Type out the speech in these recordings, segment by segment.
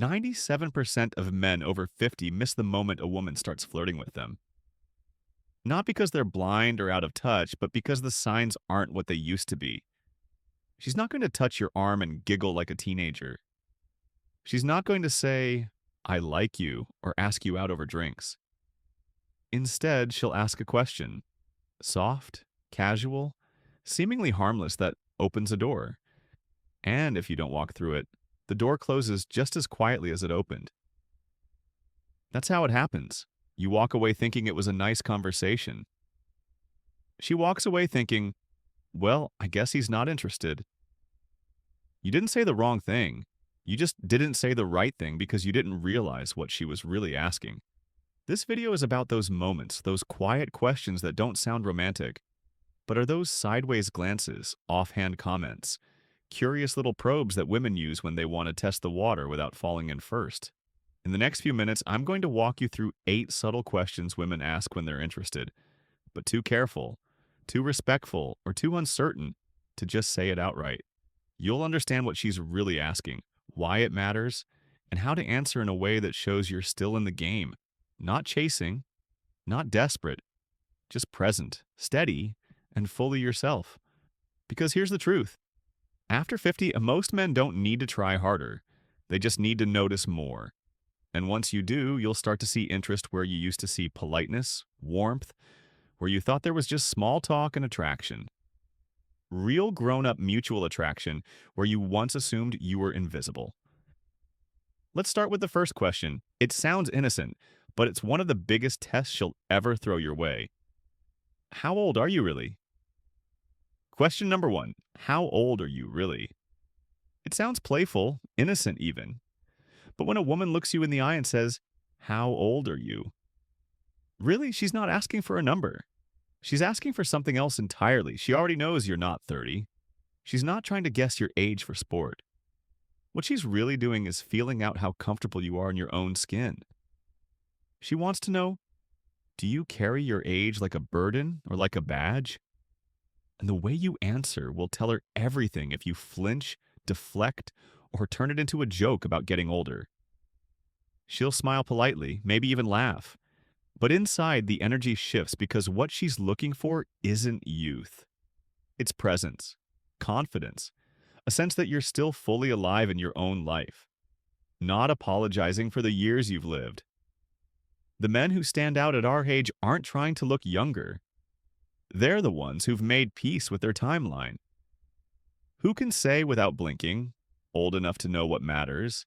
97% of men over 50 miss the moment a woman starts flirting with them. Not because they're blind or out of touch, but because the signs aren't what they used to be. She's not going to touch your arm and giggle like a teenager. She's not going to say, I like you, or ask you out over drinks. Instead, she'll ask a question, soft, casual, seemingly harmless, that opens a door. And if you don't walk through it, the door closes just as quietly as it opened. That's how it happens. You walk away thinking it was a nice conversation. She walks away thinking, well, I guess he's not interested. You didn't say the wrong thing. You just didn't say the right thing because you didn't realize what she was really asking. This video is about those moments, those quiet questions that don't sound romantic, but are those sideways glances, offhand comments, curious little probes that women use when they want to test the water without falling in first. In the next few minutes, I'm going to walk you through 8 subtle questions women ask when they're interested, but too careful, too respectful, or too uncertain to just say it outright. You'll understand what she's really asking, why it matters, and how to answer in a way that shows you're still in the game, not chasing, not desperate, just present, steady, and fully yourself. Because here's the truth. After 50, most men don't need to try harder. They just need to notice more. And once you do, you'll start to see interest where you used to see politeness, warmth, where you thought there was just small talk and attraction. Real grown-up mutual attraction where you once assumed you were invisible. Let's start with the first question. It sounds innocent, but it's one of the biggest tests she'll ever throw your way. How old are you really? Question number 1. How old are you really? It sounds playful, innocent even. But when a woman looks you in the eye and says, how old are you? Really, she's not asking for a number. She's asking for something else entirely. She already knows you're not 30. She's not trying to guess your age for sport. What she's really doing is feeling out how comfortable you are in your own skin. She wants to know, do you carry your age like a burden or like a badge? And the way you answer will tell her everything if you flinch, deflect, or turn it into a joke about getting older. She'll smile politely, maybe even laugh. But inside, the energy shifts because what she's looking for isn't youth. It's presence, confidence, a sense that you're still fully alive in your own life, not apologizing for the years you've lived. The men who stand out at our age aren't trying to look younger. They're the ones who've made peace with their timeline. Who can say without blinking, old enough to know what matters,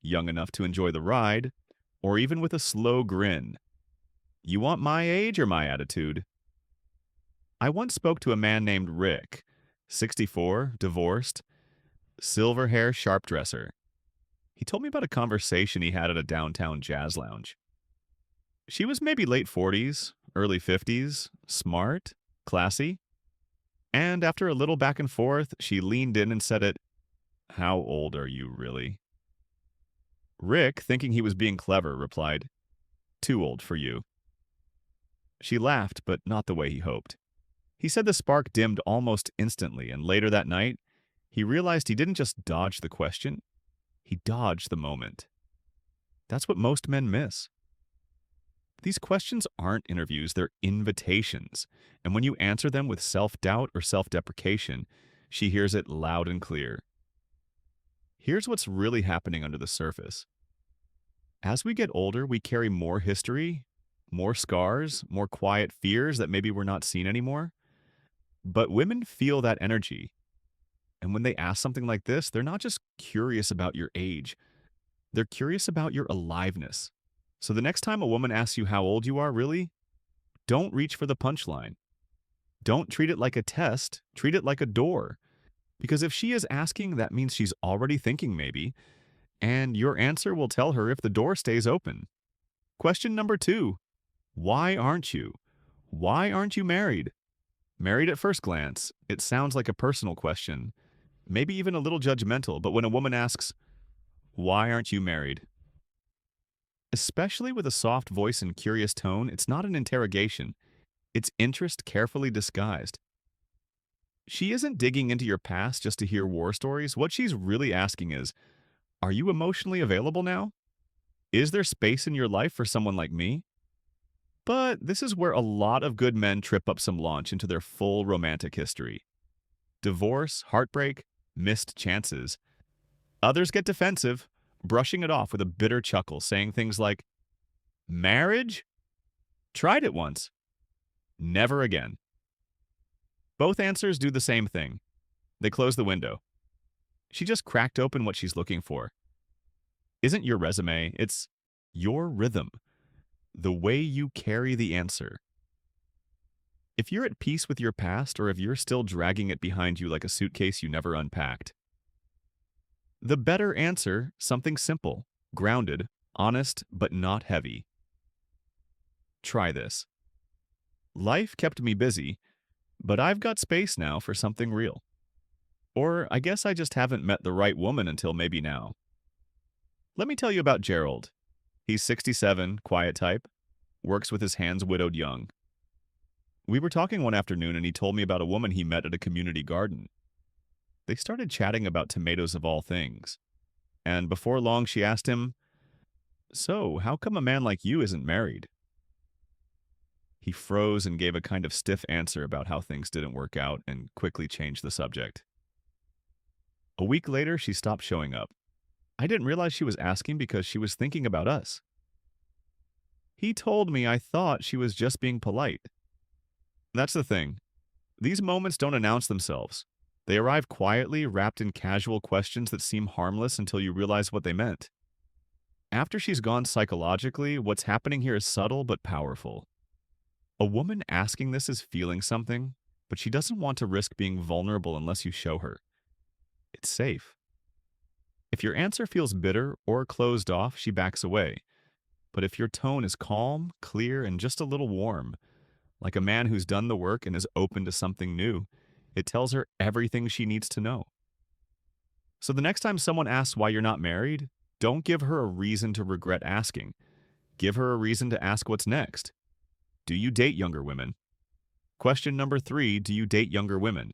young enough to enjoy the ride, or even with a slow grin, you want my age or my attitude? I once spoke to a man named Rick, 64, divorced, silver hair sharp dresser. He told me about a conversation he had at a downtown jazz lounge. She was maybe late 40s, early 50s, smart, classy. And after a little back and forth, she leaned in and said it, how old are you really? Rick, thinking he was being clever, replied, too old for you. She laughed, but not the way he hoped. He said the spark dimmed almost instantly, and later that night, he realized he didn't just dodge the question, he dodged the moment. That's what most men miss. These questions aren't interviews, they're invitations. And when you answer them with self-doubt or self-deprecation, she hears it loud and clear. Here's what's really happening under the surface. As we get older, we carry more history, more scars, more quiet fears that maybe we're not seen anymore. But women feel that energy. And when they ask something like this, they're not just curious about your age. They're curious about your aliveness. So the next time a woman asks you how old you are, really, don't reach for the punchline. Don't treat it like a test, treat it like a door. Because if she is asking, that means she's already thinking maybe, and your answer will tell her if the door stays open. Question number 2, why aren't you? Why aren't you married? Married at first glance, it sounds like a personal question, maybe even a little judgmental, but when a woman asks, why aren't you married? Especially with a soft voice and curious tone, it's not an interrogation. It's interest carefully disguised. She isn't digging into your past just to hear war stories. What she's really asking is, Are you emotionally available now? Is there space in your life for someone like me? But this is where a lot of good men trip up some launch into their full romantic history. Divorce, heartbreak, missed chances. Others get defensive, brushing it off with a bitter chuckle, saying things like, marriage? Tried it once. Never again. Both answers do the same thing. They close the window. She just cracked open what she's looking for. Isn't your resume, it's your rhythm, the way you carry the answer. If you're at peace with your past or if you're still dragging it behind you like a suitcase you never unpacked. The better answer, something simple, grounded, honest, but not heavy. Try this. Life kept me busy, but I've got space now for something real. Or I guess I just haven't met the right woman until maybe now. Let me tell you about Gerald. He's 67, quiet type, works with his hands widowed young. We were talking one afternoon and he told me about a woman he met at a community garden. They started chatting about tomatoes of all things. And before long she asked him, "So, how come a man like you isn't married?" He froze and gave a kind of stiff answer about how things didn't work out and quickly changed the subject. A week later, she stopped showing up. I didn't realize she was asking because she was thinking about us. He told me I thought she was just being polite. That's the thing. These moments don't announce themselves. They arrive quietly, wrapped in casual questions that seem harmless until you realize what they meant. After she's gone psychologically, what's happening here is subtle but powerful. A woman asking this is feeling something, but she doesn't want to risk being vulnerable unless you show her. It's safe. If your answer feels bitter or closed off, she backs away. But if your tone is calm, clear, and just a little warm, like a man who's done the work and is open to something new, it tells her everything she needs to know. So the next time someone asks why you're not married, don't give her a reason to regret asking. Give her a reason to ask what's next. Do you date younger women? Question number 3, do you date younger women?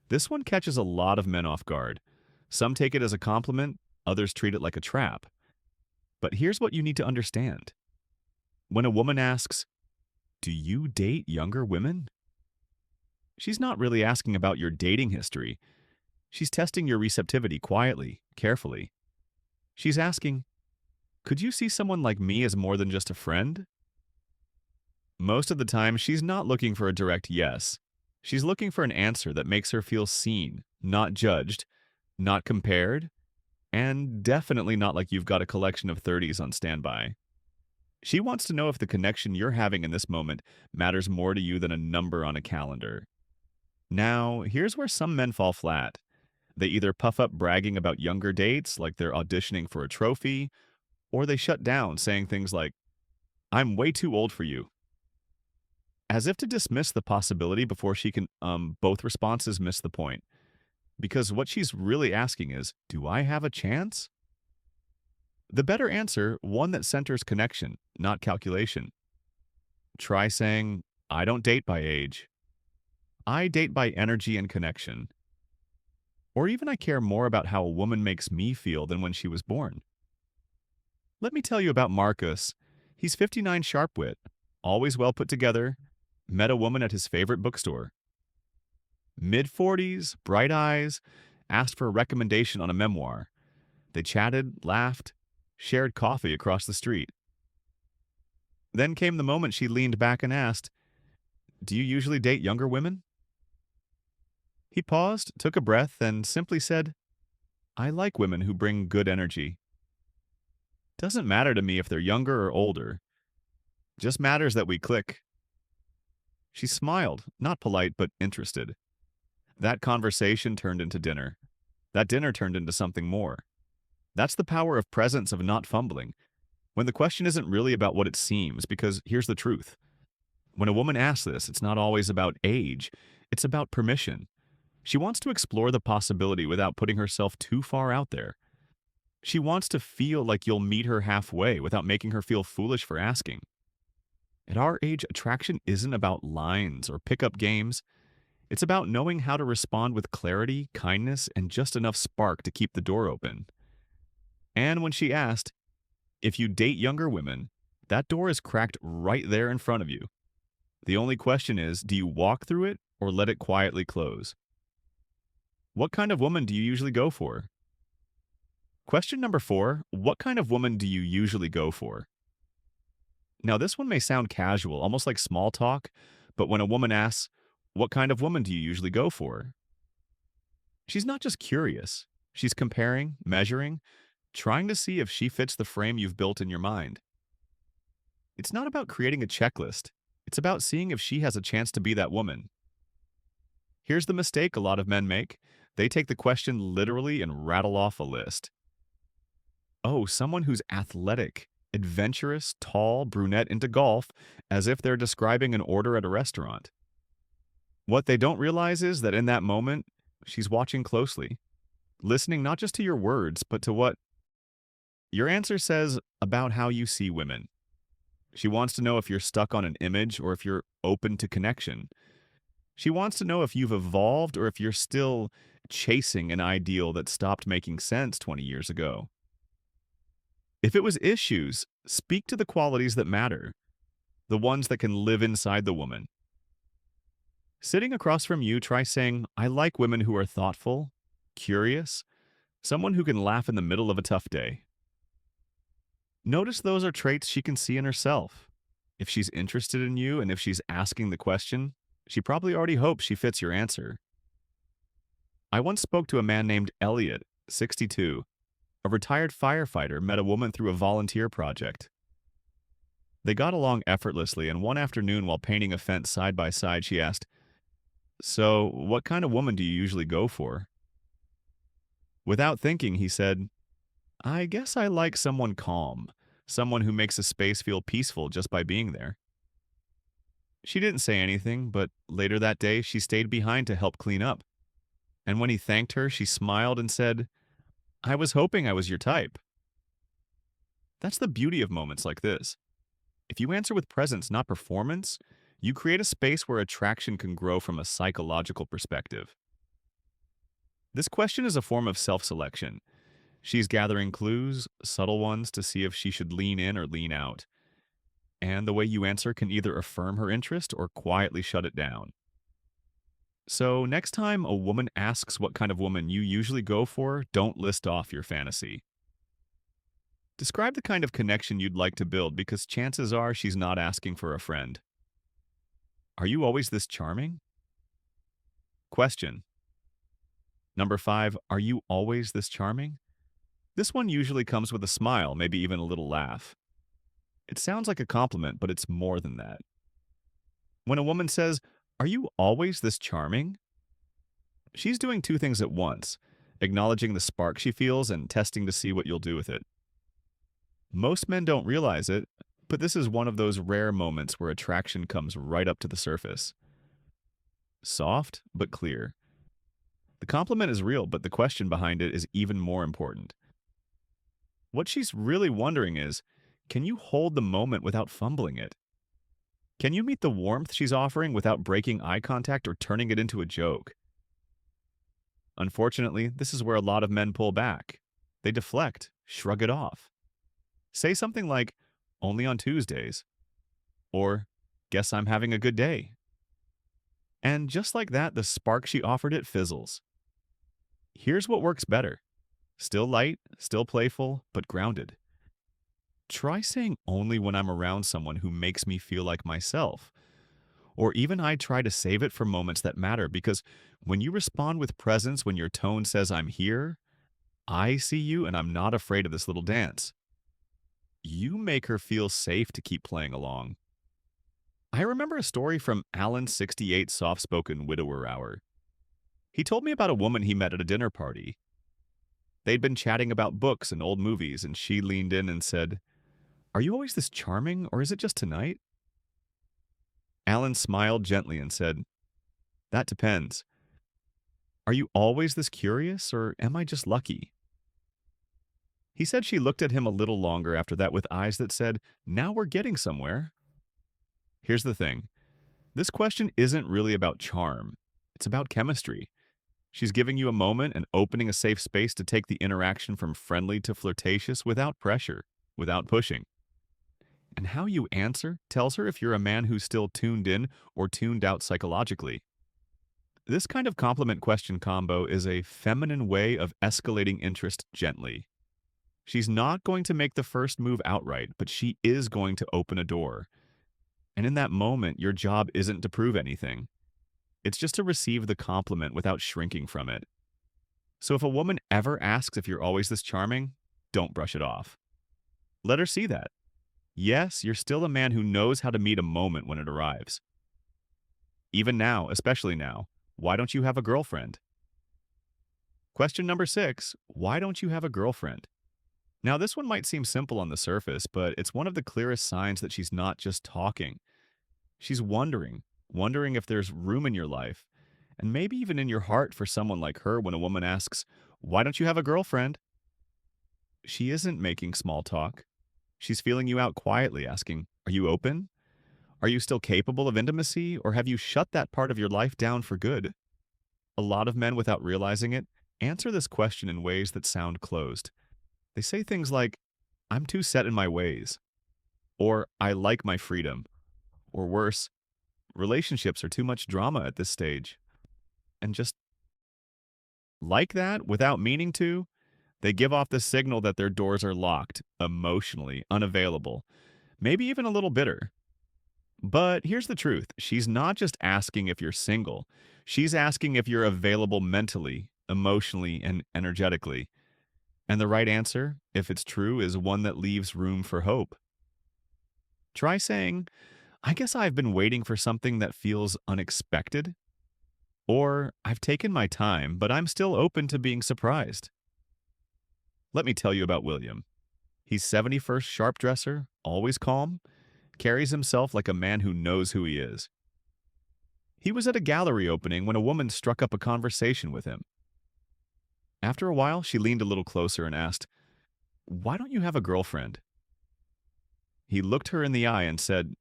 This one catches a lot of men off guard. Some take it as a compliment, others treat it like a trap. But here's what you need to understand. When a woman asks, "Do you date younger women?" she's not really asking about your dating history. She's testing your receptivity quietly, carefully. She's asking, "Could you see someone like me as more than just a friend?" Most of the time, she's not looking for a direct yes. She's looking for an answer that makes her feel seen, not judged, not compared, and definitely not like you've got a collection of 30s on standby. She wants to know if the connection you're having in this moment matters more to you than a number on a calendar. Now, here's where some men fall flat. They either puff up bragging about younger dates, like they're auditioning for a trophy, or they shut down saying things like, "I'm way too old for you." As if to dismiss the possibility before she can, both responses miss the point. Because what she's really asking is, do I have a chance? The better answer, one that centers connection, not calculation. Try saying, "I don't date by age. I date by energy and connection." Or even, "I care more about how a woman makes me feel than when she was born." Let me tell you about Marcus. He's 59 sharp-wit, always well put together, met a woman at his favorite bookstore. Mid-40s, bright eyes, asked for a recommendation on a memoir. They chatted, laughed, shared coffee across the street. Then came the moment she leaned back and asked, "Do you usually date younger women?" He paused, took a breath, and simply said, "I like women who bring good energy. Doesn't matter to me if they're younger or older. Just matters that we click." She smiled, not polite, but interested. That conversation turned into dinner. That dinner turned into something more. That's the power of presence, of not fumbling. When the question isn't really about what it seems, because here's the truth. When a woman asks this, it's not always about age. It's about permission. She wants to explore the possibility without putting herself too far out there. She wants to feel like you'll meet her halfway without making her feel foolish for asking. At our age, attraction isn't about lines or pickup games. It's about knowing how to respond with clarity, kindness, and just enough spark to keep the door open. And when she asked, if you date younger women, that door is cracked right there in front of you. The only question is, do you walk through it or let it quietly close? What kind of woman do you usually go for? Question number 4, what kind of woman do you usually go for? Now, this one may sound casual, almost like small talk, but when a woman asks, what kind of woman do you usually go for? She's not just curious. She's comparing, measuring, trying to see if she fits the frame you've built in your mind. It's not about creating a checklist. It's about seeing if she has a chance to be that woman. Here's the mistake a lot of men make. They take the question literally and rattle off a list. Oh, someone who's athletic, adventurous, tall, brunette into golf, as if they're describing an order at a restaurant. What they don't realize is that in that moment, she's watching closely, listening not just to your words, but to what your answer says about how you see women. She wants to know if you're stuck on an image or if you're open to connection. She wants to know if you've evolved or if you're still chasing an ideal that stopped making sense 20 years ago. If it was issues, speak to the qualities that matter, the ones that can live inside the woman. Sitting across from you, try saying, I like women who are thoughtful, curious, someone who can laugh in the middle of a tough day. Notice those are traits she can see in herself. If she's interested in you and if she's asking the question, she probably already hopes she fits your answer. I once spoke to a man named Elliot, 62, a retired firefighter met a woman through a volunteer project. They got along effortlessly, and one afternoon while painting a fence side by side, she asked, so, what kind of woman do you usually go for? Without thinking, he said, I guess I like someone calm, someone who makes a space feel peaceful just by being there. She didn't say anything, but later that day, she stayed behind to help clean up. And when he thanked her, she smiled and said, I was hoping I was your type. That's the beauty of moments like this. If you answer with presence, not performance, you create a space where attraction can grow from a psychological perspective. This question is a form of self-selection. She's gathering clues, subtle ones, to see if she should lean in or lean out. And the way you answer can either affirm her interest or quietly shut it down. So, next time a woman asks what kind of woman you usually go for, don't list off your fantasy. Describe the kind of connection you'd like to build because chances are she's not asking for a friend. Are you always this charming? Question. Number 5, are you always this charming? This one usually comes with a smile, maybe even a little laugh. It sounds like a compliment, but it's more than that. When a woman says, are you always this charming? She's doing two things at once, acknowledging the spark she feels and testing to see what you'll do with it. Most men don't realize it, but this is one of those rare moments where attraction comes right up to the surface. Soft, but clear. The compliment is real, but the question behind it is even more important. What she's really wondering is, can you hold the moment without fumbling it? Can you meet the warmth she's offering without breaking eye contact or turning it into a joke? Unfortunately, this is where a lot of men pull back. They deflect, shrug it off. Say something like, only on Tuesdays, or guess I'm having a good day. And just like that, the spark she offered it fizzles. Here's what works better. Still light, still playful, but grounded. Try saying only when I'm around someone who makes me feel like myself. Or even I try to save it for moments that matter because when you respond with presence, when your tone says I'm here, I see you and I'm not afraid of this little dance. You make her feel safe to keep playing along. I remember a story from Alan's 68 soft-spoken widower hour. He told me about a woman he met at a dinner party. They'd been chatting about books and old movies, and she leaned in and said, are you always this charming, or is it just tonight? Alan smiled gently and said, that depends. Are you always this curious, or am I just lucky? He said she looked at him a little longer after that with eyes that said, now we're getting somewhere. Here's the thing. This question isn't really about charm. It's about chemistry. She's giving you a moment and opening a safe space to take the interaction from friendly to flirtatious without pressure, without pushing. And how you answer tells her if you're a man who's still tuned in or tuned out psychologically. This kind of compliment question combo is a feminine way of escalating interest gently. She's not going to make the first move outright, but she is going to open a door. And in that moment, your job isn't to prove anything. It's just to receive the compliment without shrinking from it. So if a woman ever asks if you're always this charming, don't brush it off. Let her see that. Yes, you're still a man who knows how to meet a moment when it arrives. Even now, especially now, why don't you have a girlfriend? Question number 6, why don't you have a girlfriend? Now, this one might seem simple on the surface, but it's one of the clearest signs that she's not just talking. She's wondering if there's room in your life, and maybe even in your heart for someone like her when a woman asks, why don't you have a girlfriend? She isn't making small talk. She's feeling you out quietly, asking, are you open? Are you still capable of intimacy, or have you shut that part of your life down for good? A lot of men, without realizing it, answer this question in ways that sound closed. They say things like, I'm too set in my ways, or I like my freedom, or worse, relationships are too much drama at this stage. And just like that, without meaning to, they give off the signal that their doors are locked, emotionally unavailable, maybe even a little bitter. But here's the truth. She's not just asking if you're single. She's asking if you're available mentally, emotionally, and energetically. And the right answer, if it's true, is one that leaves room for hope. Try saying, I guess I've been waiting for something that feels unexpected. Or, I've taken my time, but I'm still open to being surprised. Let me tell you about William. He's 71st sharp dresser, always calm, carries himself like a man who knows who he is. He was at a gallery opening when a woman struck up a conversation with him. After a while, she leaned a little closer and asked, why don't you have a girlfriend? He looked her in the eye and said,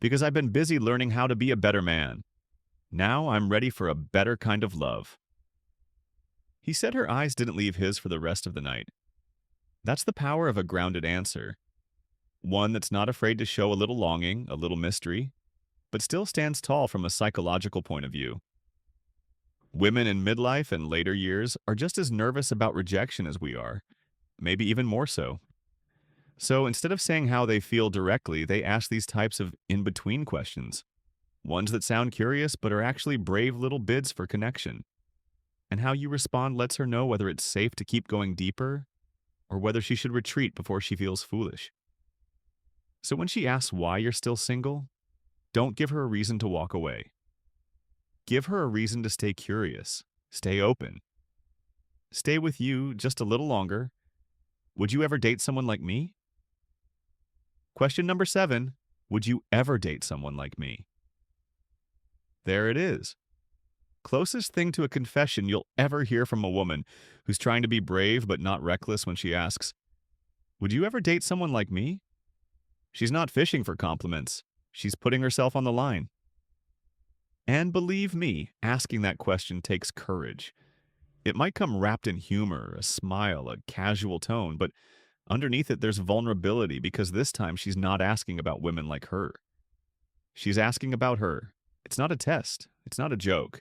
because I've been busy learning how to be a better man. Now I'm ready for a better kind of love. He said her eyes didn't leave his for the rest of the night. That's the power of a grounded answer. One that's not afraid to show a little longing, a little mystery, but still stands tall from a psychological point of view. Women in midlife and later years are just as nervous about rejection as we are, maybe even more so. So instead of saying how they feel directly, they ask these types of in-between questions, ones that sound curious but are actually brave little bids for connection. And how you respond lets her know whether it's safe to keep going deeper or whether she should retreat before she feels foolish. So when she asks why you're still single, don't give her a reason to walk away. Give her a reason to stay curious, stay open. Stay with you just a little longer. Would you ever date someone like me? Question number 7, would you ever date someone like me? There it is. Closest thing to a confession you'll ever hear from a woman who's trying to be brave but not reckless when she asks, would you ever date someone like me? She's not fishing for compliments. She's putting herself on the line. And believe me, asking that question takes courage. It might come wrapped in humor, a smile, a casual tone, but underneath it there's vulnerability because this time she's not asking about women like her. She's asking about her. It's not a test. It's not a joke.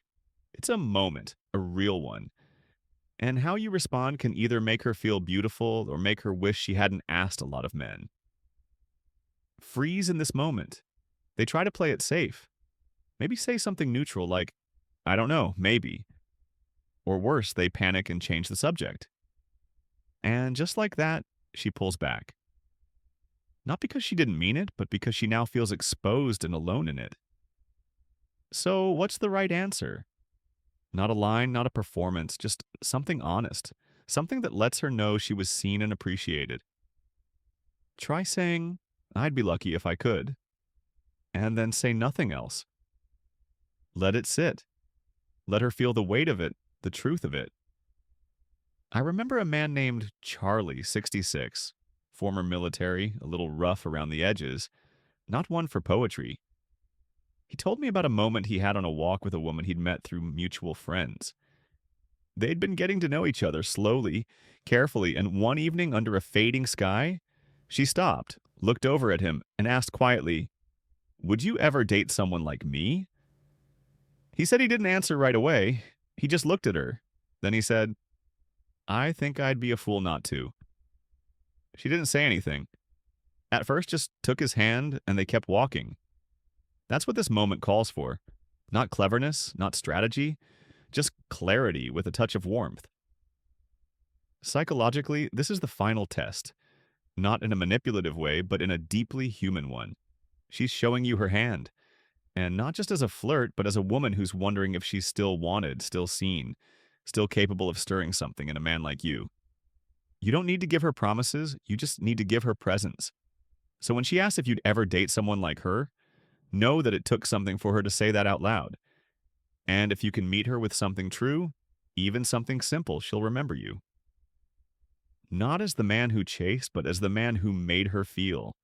It's a moment, a real one. And how you respond can either make her feel beautiful or make her wish she hadn't asked a lot of men. Freeze in this moment. They try to play it safe. Maybe say something neutral like, I don't know, maybe. Or worse, they panic and change the subject. And just like that, she pulls back. Not because she didn't mean it, but because she now feels exposed and alone in it. So what's the right answer? Not a line, not a performance, just something honest. Something that lets her know she was seen and appreciated. Try saying, I'd be lucky if I could. And then say nothing else. Let it sit. Let her feel the weight of it, the truth of it. I remember a man named Charlie, 66, former military, a little rough around the edges, not one for poetry. He told me about a moment he had on a walk with a woman he'd met through mutual friends. They'd been getting to know each other slowly, carefully, and one evening under a fading sky, she stopped, looked over at him, and asked quietly, "Would you ever date someone like me?" He said he didn't answer right away. He just looked at her. Then he said, "I think I'd be a fool not to." She didn't say anything. At first, just took his hand and they kept walking. That's what this moment calls for. Not cleverness, not strategy, just clarity with a touch of warmth. Psychologically, this is the final test. Not in a manipulative way, but in a deeply human one. She's showing you her hand. And not just as a flirt, but as a woman who's wondering if she's still wanted, still seen, still capable of stirring something in a man like you. You don't need to give her promises, you just need to give her presence. So when she asks if you'd ever date someone like her, know that it took something for her to say that out loud. And if you can meet her with something true, even something simple, she'll remember you. Not as the man who chased, but as the man who made her feel.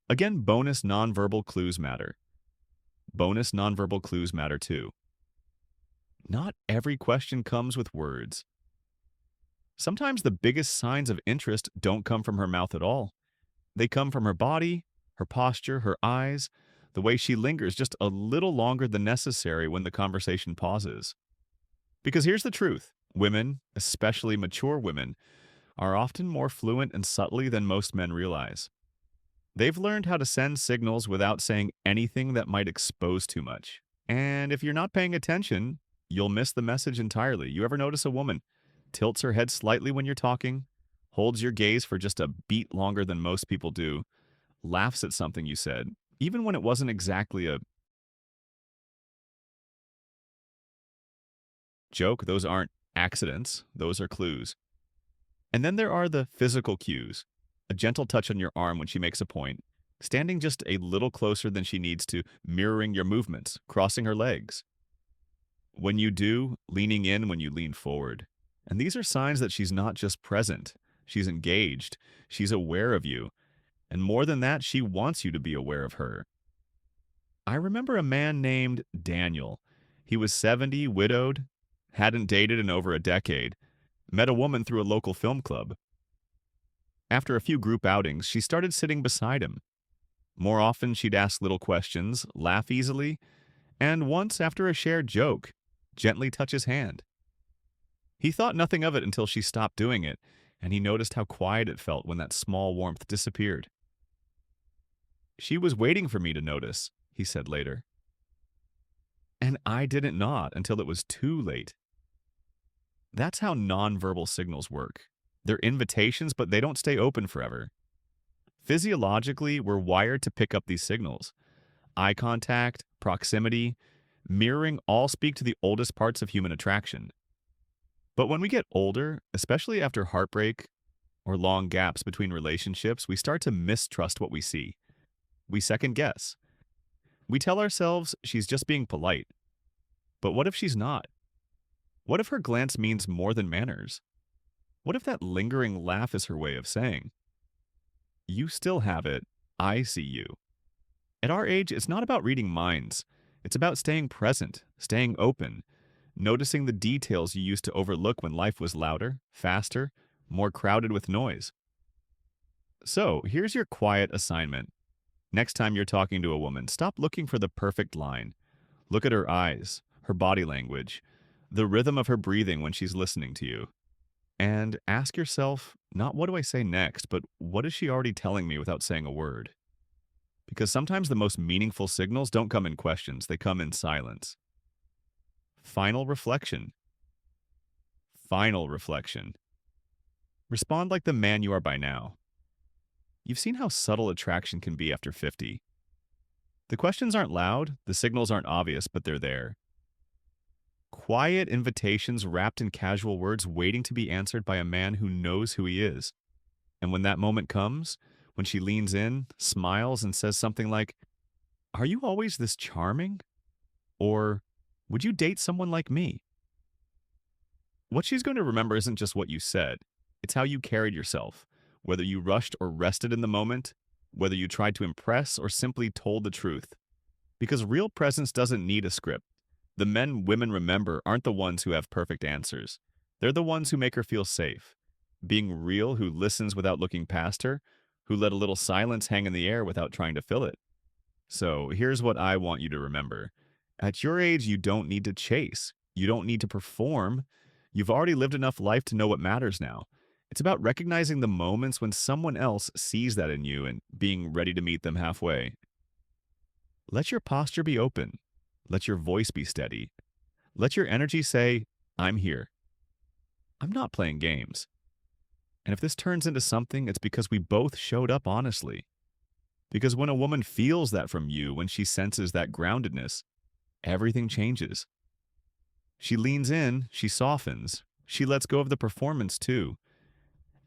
Again, bonus nonverbal clues matter. Bonus nonverbal clues matter too. Not every question comes with words. Sometimes the biggest signs of interest don't come from her mouth at all. They come from her body, her posture, her eyes, the way she lingers just a little longer than necessary when the conversation pauses. Because here's the truth. Women, especially mature women, are often more fluent and subtly than most men realize. They've learned how to send signals without saying anything that might expose too much. And if you're not paying attention, you'll miss the message entirely. You ever notice a woman tilts her head slightly when you're talking, holds your gaze for just a beat longer than most people do, laughs at something you said, even when it wasn't exactly a joke? Those aren't accidents, those are clues. And then there are the physical cues. A gentle touch on your arm when she makes a point, standing just a little closer than she needs to, mirroring your movements, crossing her legs. When you do, leaning in when you lean forward. And these are signs that she's not just present, she's engaged, she's aware of you. And more than that, she wants you to be aware of her. I remember a man named Daniel. He was 70, widowed, hadn't dated in over a decade, met a woman through a local film club. After a few group outings, she started sitting beside him. More often, she'd ask little questions, laugh easily, and once, after a shared joke, gently touch his hand. He thought nothing of it until she stopped doing it, and he noticed how quiet it felt when that small warmth disappeared. "She was waiting for me to notice," he said later. "And I didn't nod until it was too late." That's how nonverbal signals work. They're invitations, but they don't stay open forever. Physiologically, we're wired to pick up these signals. Eye contact, proximity, mirroring all speak to the oldest parts of human attraction. But when we get older, especially after heartbreak or long gaps between relationships, we start to mistrust what we see. We second guess. We tell ourselves she's just being polite. But what if she's not? What if her glance means more than manners? What if that lingering laugh is her way of saying, "You still have it, I see you"? At our age, it's not about reading minds. It's about staying present, staying open, noticing the details you used to overlook when life was louder, faster, more crowded with noise. So, here's your quiet assignment. Next time you're talking to a woman, stop looking for the perfect line. Look at her eyes, her body language, the rhythm of her breathing when she's listening to you. And ask yourself, not what do I say next, but what is she already telling me without saying a word? Because sometimes the most meaningful signals don't come in questions, they come in silence. Final reflection. Final reflection. Respond like the man you are by now. You've seen how subtle attraction can be after 50. The questions aren't loud, the signals aren't obvious, but they're there. Quiet invitations wrapped in casual words waiting to be answered by a man who knows who he is. And when that moment comes, when she leans in, smiles, and says something like, "Are you always this charming?" Or, "Would you date someone like me?" What she's going to remember isn't just what you said, it's how you carried yourself, whether you rushed or rested in the moment, whether you tried to impress or simply told the truth. Because real presence doesn't need a script. The men women remember aren't the ones who have perfect answers. They're the ones who make her feel safe, being real, who listens without looking past her, who let a little silence hang in the air without trying to fill it. So here's what I want you to remember. At your age, you don't need to chase. You don't need to perform. You've already lived enough life to know what matters now. It's about recognizing the moments when someone else sees that in you and being ready to meet them halfway. Let your posture be open. Let your voice be steady. Let your energy say, I'm here. I'm not playing games. And if this turns into something, it's because we both showed up honestly. Because when a woman feels that from you, when she senses that groundedness, everything changes. She leans in, she softens, she lets go of the performance too.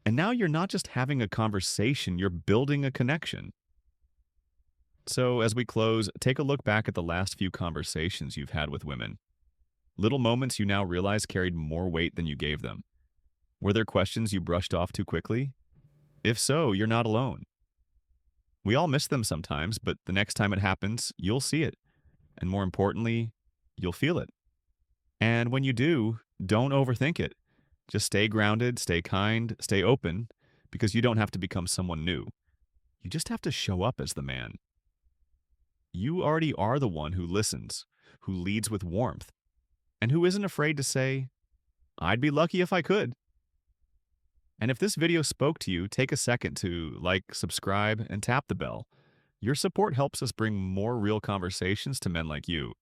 And now you're not just having a conversation, you're building a connection. So as we close, take a look back at the last few conversations you've had with women. Little moments you now realize carried more weight than you gave them. Were there questions you brushed off too quickly? If so, you're not alone. We all miss them sometimes, but the next time it happens, you'll see it. And more importantly, you'll feel it. And when you do, don't overthink it. Just stay grounded, stay kind, stay open, because you don't have to become someone new. You just have to show up as the man. You already are the one who listens, who leads with warmth, and who isn't afraid to say, I'd be lucky if I could. And if this video spoke to you, take a second to like, subscribe, and tap the bell. Your support helps us bring more real conversations to men like you.